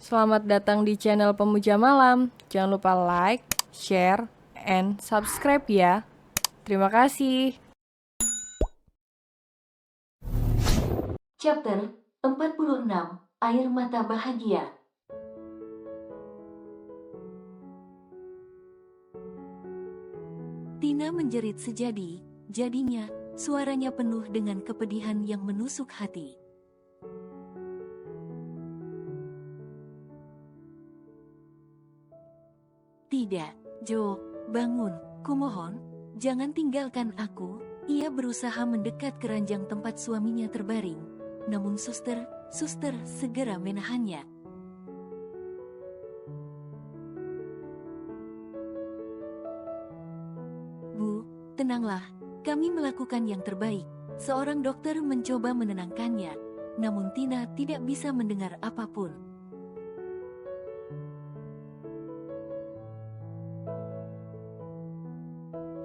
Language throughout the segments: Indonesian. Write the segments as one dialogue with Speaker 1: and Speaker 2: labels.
Speaker 1: Selamat datang di channel Pemuja Malam. Jangan lupa like, share, and subscribe ya. Terima kasih.
Speaker 2: Chapter 46 Air Mata Bahagia. Tina menjerit sejadi, jadinya suaranya penuh dengan kepedihan yang menusuk hati. Tidak, Joe, bangun, kumohon, jangan tinggalkan aku. Ia berusaha mendekat ke ranjang tempat suaminya terbaring. Namun suster segera menahannya. Bu, tenanglah, kami melakukan yang terbaik. Seorang dokter mencoba menenangkannya, namun Tina tidak bisa mendengar apapun.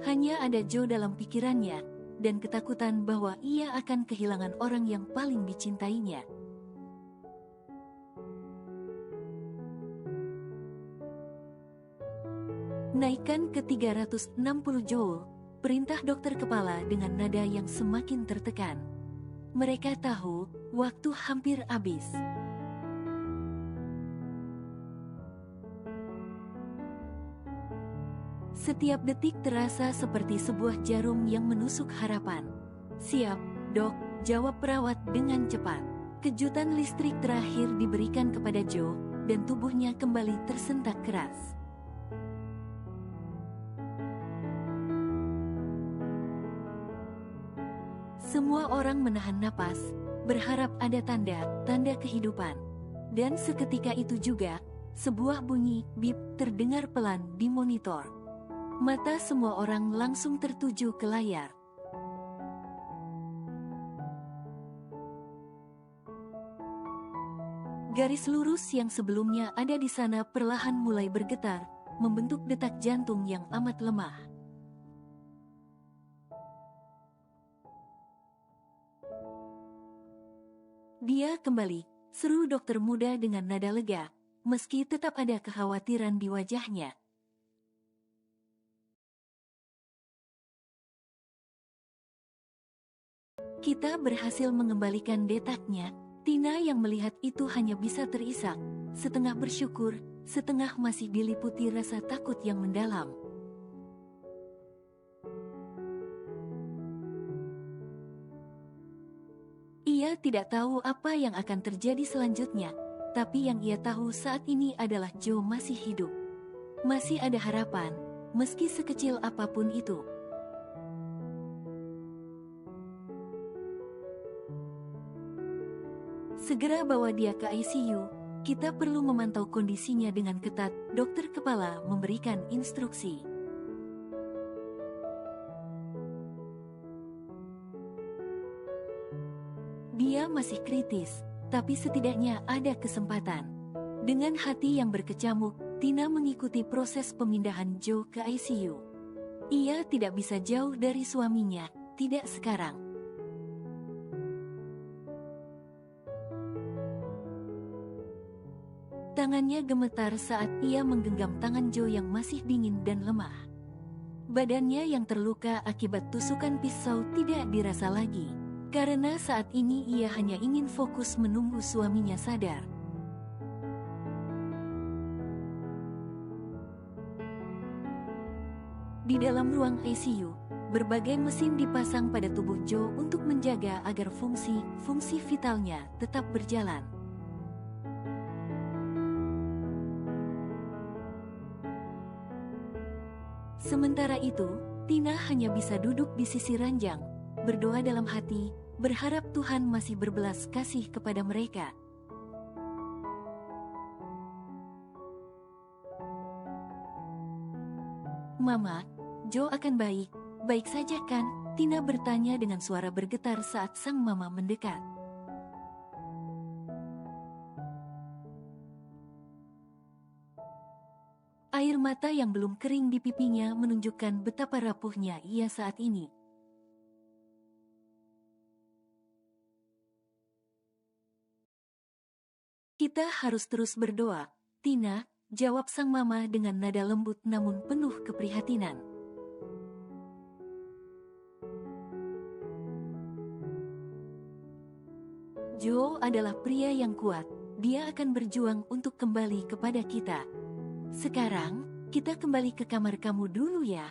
Speaker 2: Hanya ada Joe dalam pikirannya, dan ketakutan bahwa ia akan kehilangan orang yang paling dicintainya. Naikkan ke 360 joule, perintah dokter kepala dengan nada yang semakin tertekan. Mereka tahu, waktu hampir habis. Setiap detik terasa seperti sebuah jarum yang menusuk harapan. Siap, dok, jawab perawat dengan cepat. Kejutan listrik terakhir diberikan kepada Joe, dan tubuhnya kembali tersentak keras. Semua orang menahan napas, berharap ada tanda kehidupan. Dan seketika itu juga, sebuah bunyi bip terdengar pelan di monitor. Mata semua orang langsung tertuju ke layar. Garis lurus yang sebelumnya ada di sana perlahan mulai bergetar, membentuk detak jantung yang amat lemah. Dia kembali, seru dokter muda dengan nada lega, meski tetap ada kekhawatiran di wajahnya. Kita berhasil mengembalikan detaknya. Tina yang melihat itu hanya bisa terisak, setengah bersyukur, setengah masih diliputi rasa takut yang mendalam. Ia tidak tahu apa yang akan terjadi selanjutnya, tapi yang ia tahu saat ini adalah Joe masih hidup. Masih ada harapan, meski sekecil apapun itu. Segera bawa dia ke ICU, kita perlu memantau kondisinya dengan ketat, dokter kepala memberikan instruksi. Dia masih kritis, tapi setidaknya ada kesempatan. Dengan hati yang berkecamuk, Tina mengikuti proses pemindahan Joe ke ICU. Ia tidak bisa jauh dari suaminya, tidak sekarang. Tangannya gemetar saat ia menggenggam tangan Joe yang masih dingin dan lemah. Badannya yang terluka akibat tusukan pisau tidak dirasa lagi, karena saat ini ia hanya ingin fokus menunggu suaminya sadar. Di dalam ruang ICU, berbagai mesin dipasang pada tubuh Joe untuk menjaga agar fungsi vitalnya tetap berjalan. Sementara itu, Tina hanya bisa duduk di sisi ranjang, berdoa dalam hati, berharap Tuhan masih berbelas kasih kepada mereka. Mama, Joe akan baik saja kan? Tina bertanya dengan suara bergetar saat sang mama mendekat. Air mata yang belum kering di pipinya menunjukkan betapa rapuhnya ia saat ini. Kita harus terus berdoa, Tina, jawab sang mama dengan nada lembut namun penuh keprihatinan. Joe adalah pria yang kuat, dia akan berjuang untuk kembali kepada kita. Sekarang, kita kembali ke kamar kamu dulu ya.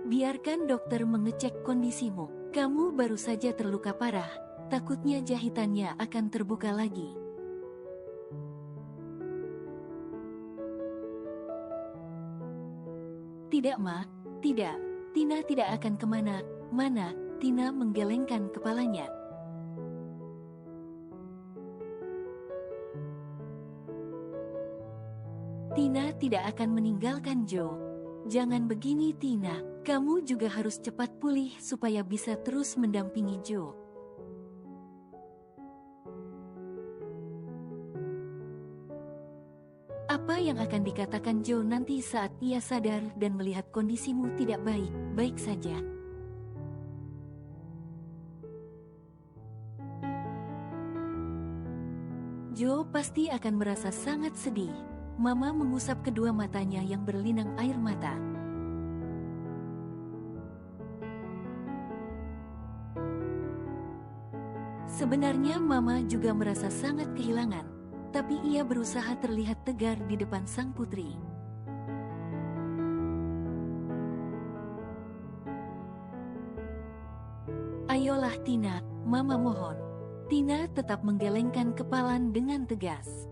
Speaker 2: Biarkan dokter mengecek kondisimu. Kamu baru saja terluka parah, takutnya jahitannya akan terbuka lagi. Tidak, Ma, tidak. Tina tidak akan kemana-mana. Tina menggelengkan kepalanya. Tina tidak akan meninggalkan Joe. Jangan begini, Tina. Kamu juga harus cepat pulih supaya bisa terus mendampingi Joe. Apa yang akan dikatakan Joe nanti saat ia sadar dan melihat kondisimu tidak baik-baik saja? Joe pasti akan merasa sangat sedih. Mama mengusap kedua matanya yang berlinang air mata. Sebenarnya Mama juga merasa sangat kehilangan, tapi ia berusaha terlihat tegar di depan sang putri. Ayolah Tina, Mama mohon. Tina tetap menggelengkan kepala dengan tegas.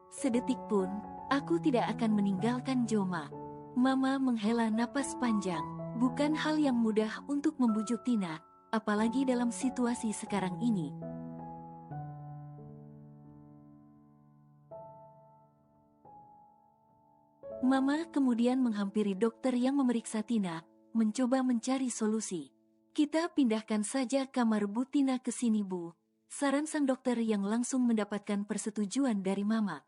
Speaker 2: Sedetik pun, aku tidak akan meninggalkan Joma. Mama menghela napas panjang. Bukan hal yang mudah untuk membujuk Tina, apalagi dalam situasi sekarang ini. Mama kemudian menghampiri dokter yang memeriksa Tina, mencoba mencari solusi. Kita pindahkan saja kamar Bu Tina ke sini, Bu. Saran sang dokter yang langsung mendapatkan persetujuan dari Mama.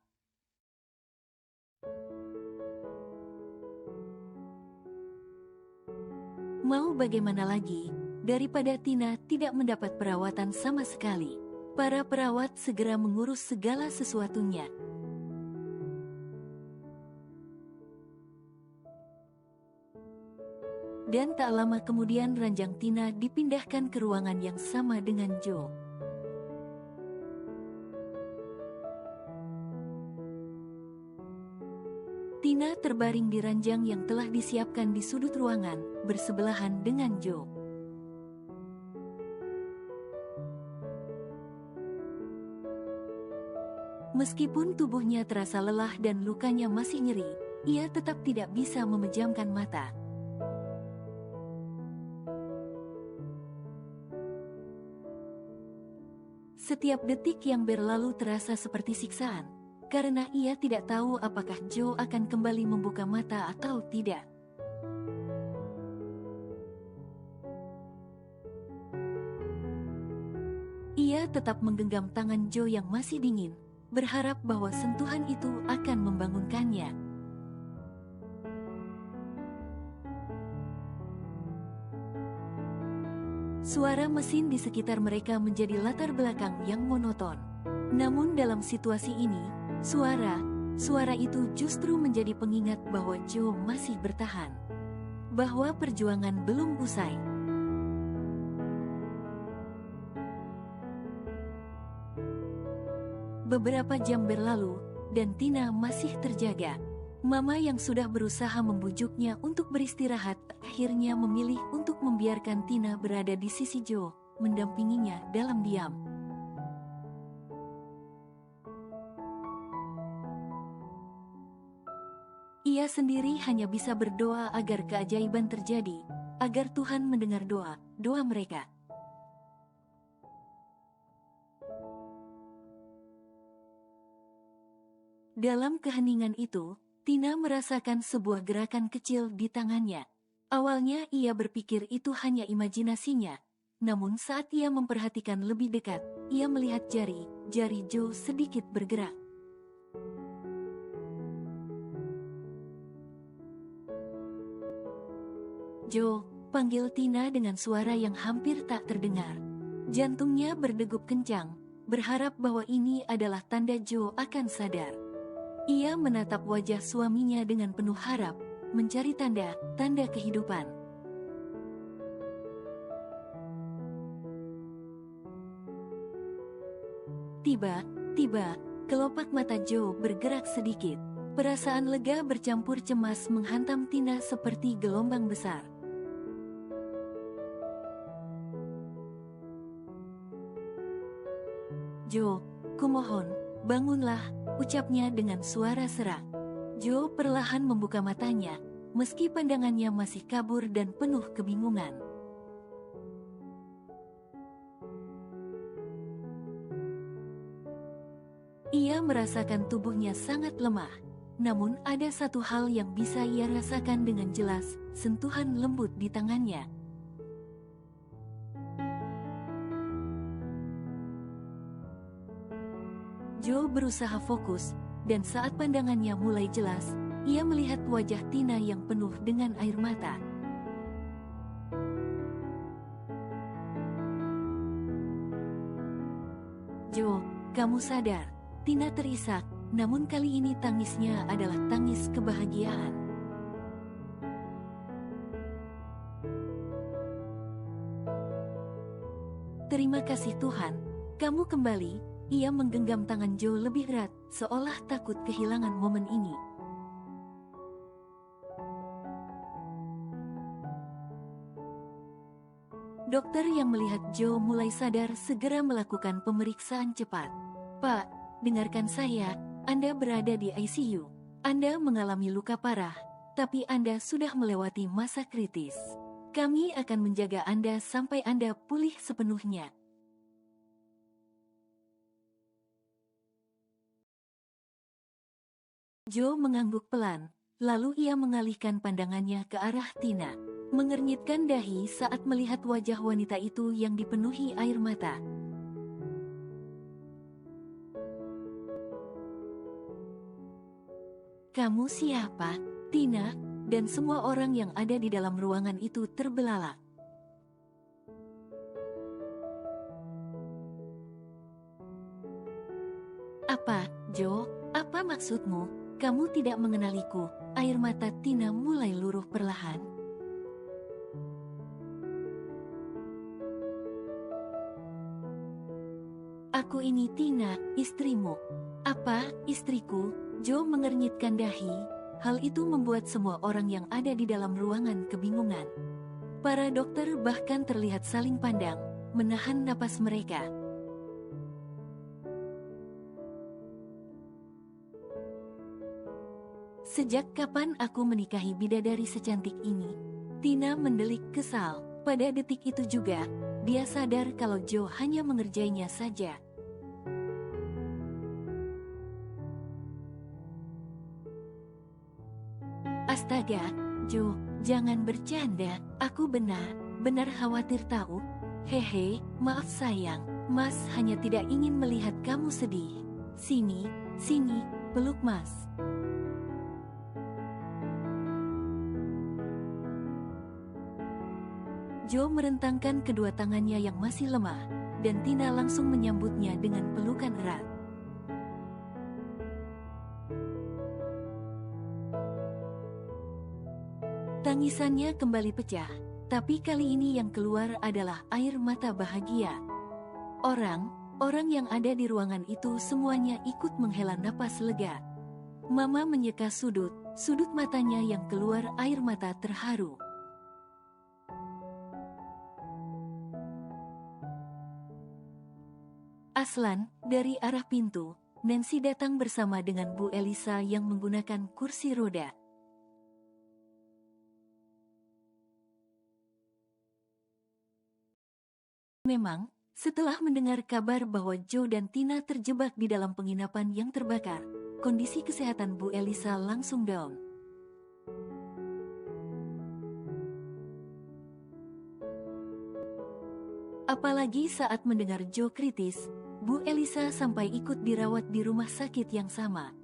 Speaker 2: Mau bagaimana lagi, daripada Tina tidak mendapat perawatan sama sekali. Para perawat segera mengurus segala sesuatunya. Dan tak lama kemudian ranjang Tina dipindahkan ke ruangan yang sama dengan Joe. Tina terbaring di ranjang yang telah disiapkan di sudut ruangan, bersebelahan dengan Joe. Meskipun tubuhnya terasa lelah dan lukanya masih nyeri, ia tetap tidak bisa memejamkan mata. Setiap detik yang berlalu terasa seperti siksaan, karena ia tidak tahu apakah Joe akan kembali membuka mata atau tidak. Ia tetap menggenggam tangan Joe yang masih dingin, berharap bahwa sentuhan itu akan membangunkannya. Suara mesin di sekitar mereka menjadi latar belakang yang monoton. Namun dalam situasi ini, suara itu justru menjadi pengingat bahwa Joe masih bertahan. Bahwa perjuangan belum usai. Beberapa jam berlalu, dan Tina masih terjaga. Mama yang sudah berusaha membujuknya untuk beristirahat, akhirnya memilih untuk membiarkan Tina berada di sisi Joe, mendampinginya dalam diam. Ia sendiri hanya bisa berdoa agar keajaiban terjadi, agar Tuhan mendengar doa mereka. Dalam keheningan itu, Tina merasakan sebuah gerakan kecil di tangannya. Awalnya ia berpikir itu hanya imajinasinya, namun saat ia memperhatikan lebih dekat, ia melihat jari Joe sedikit bergerak. "Joe," panggil Tina dengan suara yang hampir tak terdengar. Jantungnya berdegup kencang, berharap bahwa ini adalah tanda Joe akan sadar. Ia menatap wajah suaminya dengan penuh harap, mencari tanda kehidupan. Tiba-tiba, kelopak mata Joe bergerak sedikit. Perasaan lega bercampur cemas menghantam Tina seperti gelombang besar. "Joe, kumohon, bangunlah," ucapnya dengan suara serak. Joe perlahan membuka matanya, meski pandangannya masih kabur dan penuh kebingungan. Ia merasakan tubuhnya sangat lemah, namun ada satu hal yang bisa ia rasakan dengan jelas, sentuhan lembut di tangannya. Joe berusaha fokus, dan saat pandangannya mulai jelas, ia melihat wajah Tina yang penuh dengan air mata. "Joe, kamu sadar?" Tina terisak, namun kali ini tangisnya adalah tangis kebahagiaan. "Terima kasih Tuhan, kamu kembali." Ia menggenggam tangan Joe lebih erat, seolah takut kehilangan momen ini. Dokter yang melihat Joe mulai sadar segera melakukan pemeriksaan cepat. "Pak, dengarkan saya, Anda berada di ICU. Anda mengalami luka parah, tapi Anda sudah melewati masa kritis. Kami akan menjaga Anda sampai Anda pulih sepenuhnya." Joe mengangguk pelan, lalu ia mengalihkan pandangannya ke arah Tina, mengernyitkan dahi saat melihat wajah wanita itu yang dipenuhi air mata. "Kamu siapa, Tina?" Dan semua orang yang ada di dalam ruangan itu terbelalak. "Apa, Joe? Apa maksudmu? Kamu tidak mengenaliku?" Air mata Tina mulai luruh perlahan. "Aku ini Tina, istrimu." "Apa, istriku?" Joe mengernyitkan dahi. Hal itu membuat semua orang yang ada di dalam ruangan kebingungan. Para dokter bahkan terlihat saling pandang, menahan napas mereka. "Sejak kapan aku menikahi bidadari secantik ini?" Tina mendelik kesal. Pada detik itu juga, dia sadar kalau Joe hanya mengerjainya saja. "Astaga, Joe, jangan bercanda. Aku benar khawatir tahu." "Hehe, maaf sayang. Mas hanya tidak ingin melihat kamu sedih. Sini, peluk Mas." Joe merentangkan kedua tangannya yang masih lemah, dan Tina langsung menyambutnya dengan pelukan erat. Tangisannya kembali pecah, tapi kali ini yang keluar adalah air mata bahagia. Orang yang ada di ruangan itu semuanya ikut menghela napas lega. Mama menyeka sudut matanya yang keluar air mata terharu. "Aslan," dari arah pintu, Nancy datang bersama dengan Bu Elisa yang menggunakan kursi roda. Memang, setelah mendengar kabar bahwa Joe dan Tina terjebak di dalam penginapan yang terbakar, kondisi kesehatan Bu Elisa langsung down. Apalagi saat mendengar Joe kritis, Bu Elisa sampai ikut dirawat di rumah sakit yang sama.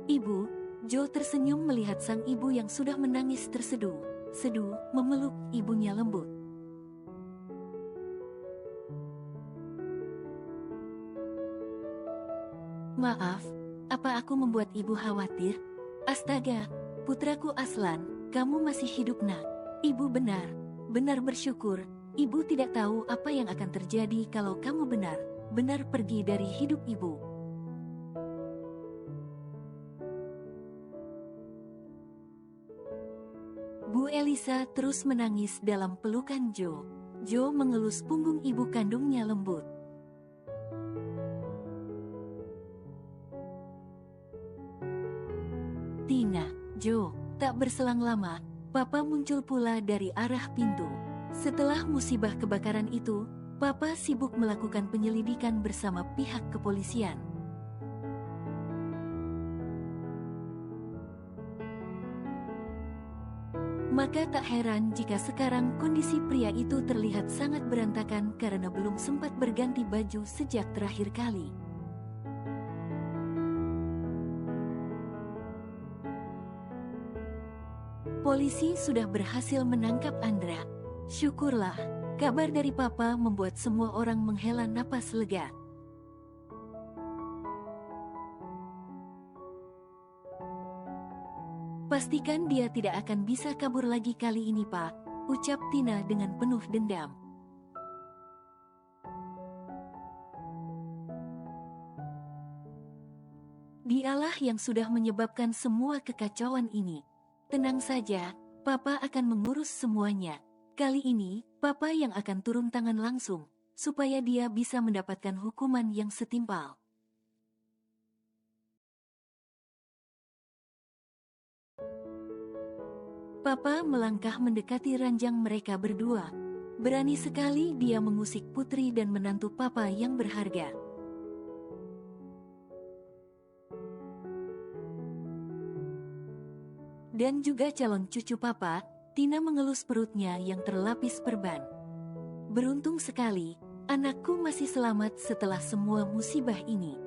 Speaker 2: Ibu, Joe tersenyum melihat sang ibu yang sudah menangis terseduh-seduh memeluk ibunya lembut. Maaf, apa aku membuat ibu khawatir? Astaga, putraku Aslan, kamu masih hidup nak. Ibu benar bersyukur. Ibu tidak tahu apa yang akan terjadi kalau kamu benar pergi dari hidup ibu. Bu Elisa terus menangis dalam pelukan Joe. Joe mengelus punggung ibu kandungnya lembut. Tina, Joe, tak berselang lama, Papa muncul pula dari arah pintu. Setelah musibah kebakaran itu, Papa sibuk melakukan penyelidikan bersama pihak kepolisian. Maka tak heran jika sekarang kondisi pria itu terlihat sangat berantakan karena belum sempat berganti baju sejak terakhir kali. Polisi sudah berhasil menangkap Andra. Syukurlah, kabar dari Papa membuat semua orang menghela napas lega. Pastikan dia tidak akan bisa kabur lagi kali ini, Pak, ucap Tina dengan penuh dendam. Dialah yang sudah menyebabkan semua kekacauan ini. Tenang saja, Papa akan mengurus semuanya. Kali ini, Papa yang akan turun tangan langsung, supaya dia bisa mendapatkan hukuman yang setimpal. Papa melangkah mendekati ranjang mereka berdua. Berani sekali dia mengusik putri dan menantu Papa yang berharga. Dan juga calon cucu Papa, Tina mengelus perutnya yang terlapis perban. Beruntung sekali, anakku masih selamat setelah semua musibah ini.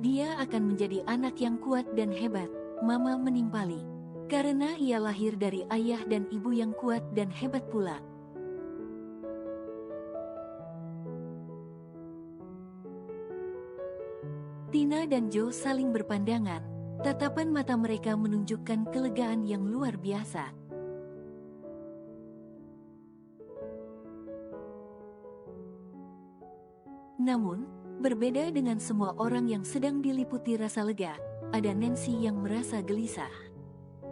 Speaker 2: Dia akan menjadi anak yang kuat dan hebat, Mama menimpali. Karena ia lahir dari ayah dan ibu yang kuat dan hebat pula. Tina dan Joe saling berpandangan, tatapan mata mereka menunjukkan kelegaan yang luar biasa. Namun, berbeda dengan semua orang yang sedang diliputi rasa lega, ada Nancy yang merasa gelisah.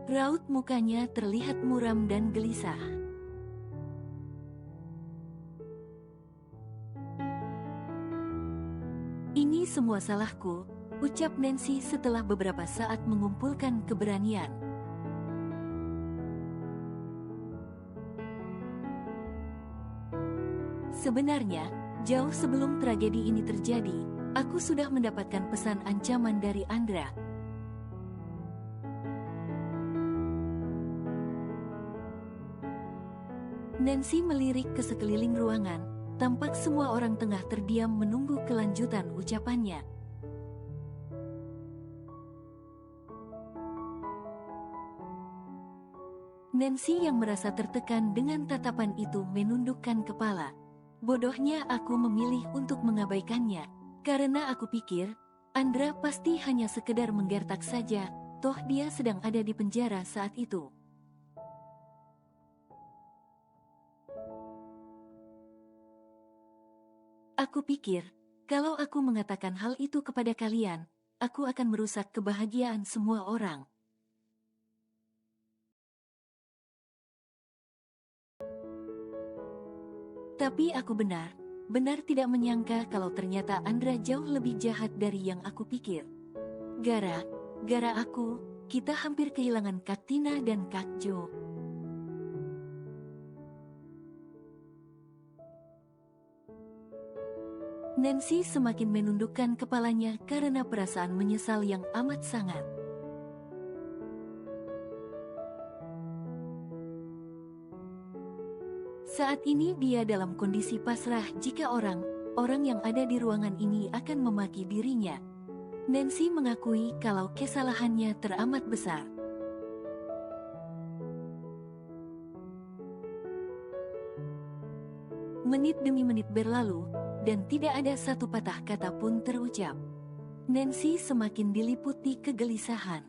Speaker 2: Raut mukanya terlihat muram dan gelisah. Ini semua salahku, ucap Nancy setelah beberapa saat mengumpulkan keberanian. Sebenarnya, jauh sebelum tragedi ini terjadi, aku sudah mendapatkan pesan ancaman dari Andra. Nancy melirik ke sekeliling ruangan. Tampak semua orang tengah terdiam menunggu kelanjutan ucapannya. Nancy yang merasa tertekan dengan tatapan itu menundukkan kepala. Bodohnya aku memilih untuk mengabaikannya, karena aku pikir, Andra pasti hanya sekedar menggertak saja, toh dia sedang ada di penjara saat itu. Aku pikir, kalau aku mengatakan hal itu kepada kalian, aku akan merusak kebahagiaan semua orang. Tapi aku benar tidak menyangka kalau ternyata Andra jauh lebih jahat dari yang aku pikir. Gara aku, kita hampir kehilangan Kak Tina dan Kak Joe. Nancy semakin menundukkan kepalanya karena perasaan menyesal yang amat sangat. Saat ini dia dalam kondisi pasrah jika orang orang yang ada di ruangan ini akan memaki dirinya. Nancy mengakui kalau kesalahannya teramat besar. Menit demi menit berlalu, dan tidak ada satu patah kata pun terucap. Nancy semakin diliputi kegelisahan.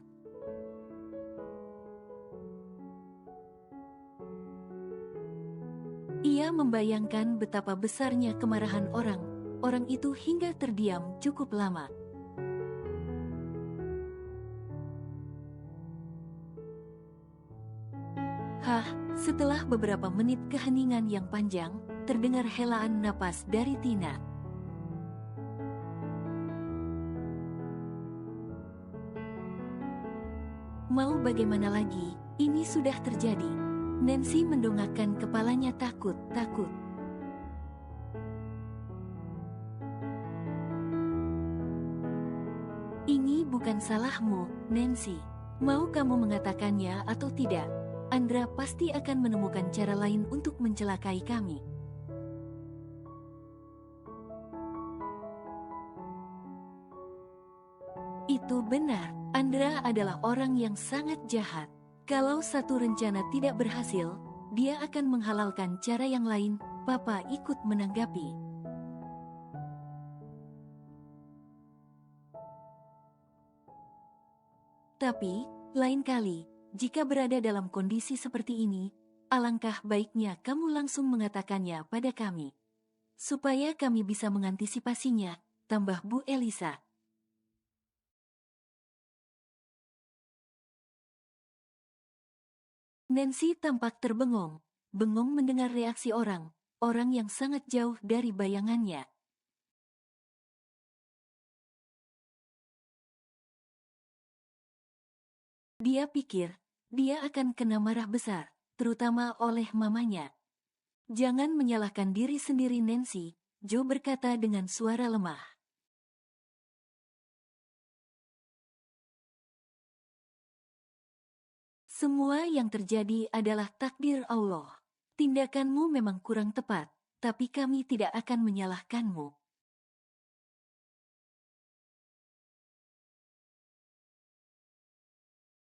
Speaker 2: Ia membayangkan betapa besarnya kemarahan orang itu hingga terdiam cukup lama. Setelah beberapa menit keheningan yang panjang, terdengar helaan napas dari Tina. Mau bagaimana lagi, ini sudah terjadi. Nancy mendongakkan kepalanya takut. Ini bukan salahmu, Nancy. Mau kamu mengatakannya atau tidak, Andra pasti akan menemukan cara lain untuk mencelakai kami. Itu benar, Andra adalah orang yang sangat jahat. Kalau satu rencana tidak berhasil, dia akan menghalalkan cara yang lain. Papa ikut menanggapi. Tapi, lain kali, jika berada dalam kondisi seperti ini, alangkah baiknya kamu langsung mengatakannya pada kami. Supaya kami bisa mengantisipasinya, tambah Bu Elisa. Nancy tampak bengong mendengar reaksi orang yang sangat jauh dari bayangannya. Dia pikir, dia akan kena marah besar, terutama oleh mamanya. Jangan menyalahkan diri sendiri Nancy, Joe berkata dengan suara lemah. Semua yang terjadi adalah takdir Allah. Tindakanmu memang kurang tepat, tapi kami tidak akan menyalahkanmu.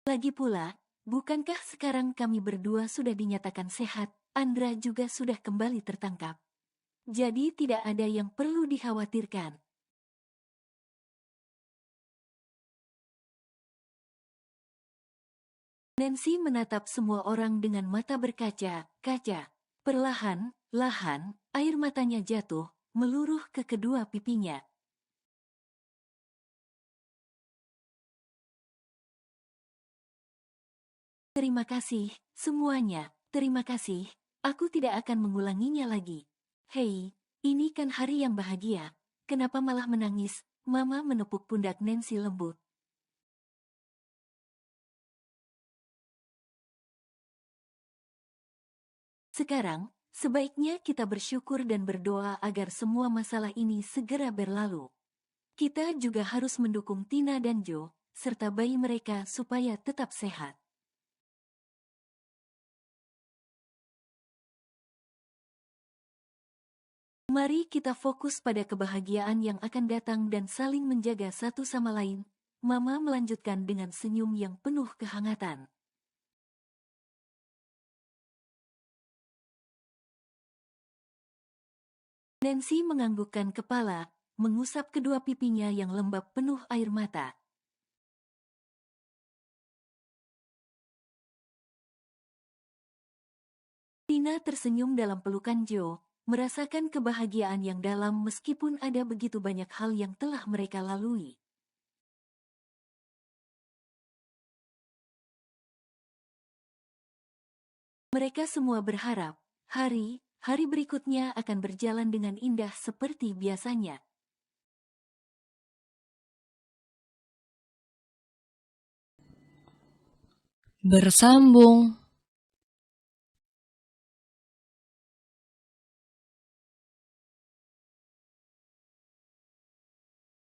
Speaker 2: Lagi pula, bukankah sekarang kami berdua sudah dinyatakan sehat, Andra juga sudah kembali tertangkap. Jadi tidak ada yang perlu dikhawatirkan. Nancy menatap semua orang dengan mata berkaca-kaca. Perlahan-lahan, air matanya jatuh, meluruh ke kedua pipinya. Terima kasih, semuanya. Terima kasih. Aku tidak akan mengulanginya lagi. Hei, ini kan hari yang bahagia. Kenapa malah menangis? Mama menepuk pundak Nancy lembut. Sekarang, sebaiknya kita bersyukur dan berdoa agar semua masalah ini segera berlalu. Kita juga harus mendukung Tina dan Joe, serta bayi mereka supaya tetap sehat. Mari kita fokus pada kebahagiaan yang akan datang dan saling menjaga satu sama lain. Mama melanjutkan dengan senyum yang penuh kehangatan. Nancy menganggukkan kepala, mengusap kedua pipinya yang lembab penuh air mata. Tina tersenyum dalam pelukan Joe, merasakan kebahagiaan yang dalam meskipun ada begitu banyak hal yang telah mereka lalui. Mereka semua berharap, hari berikutnya akan berjalan dengan indah seperti biasanya.
Speaker 1: Bersambung.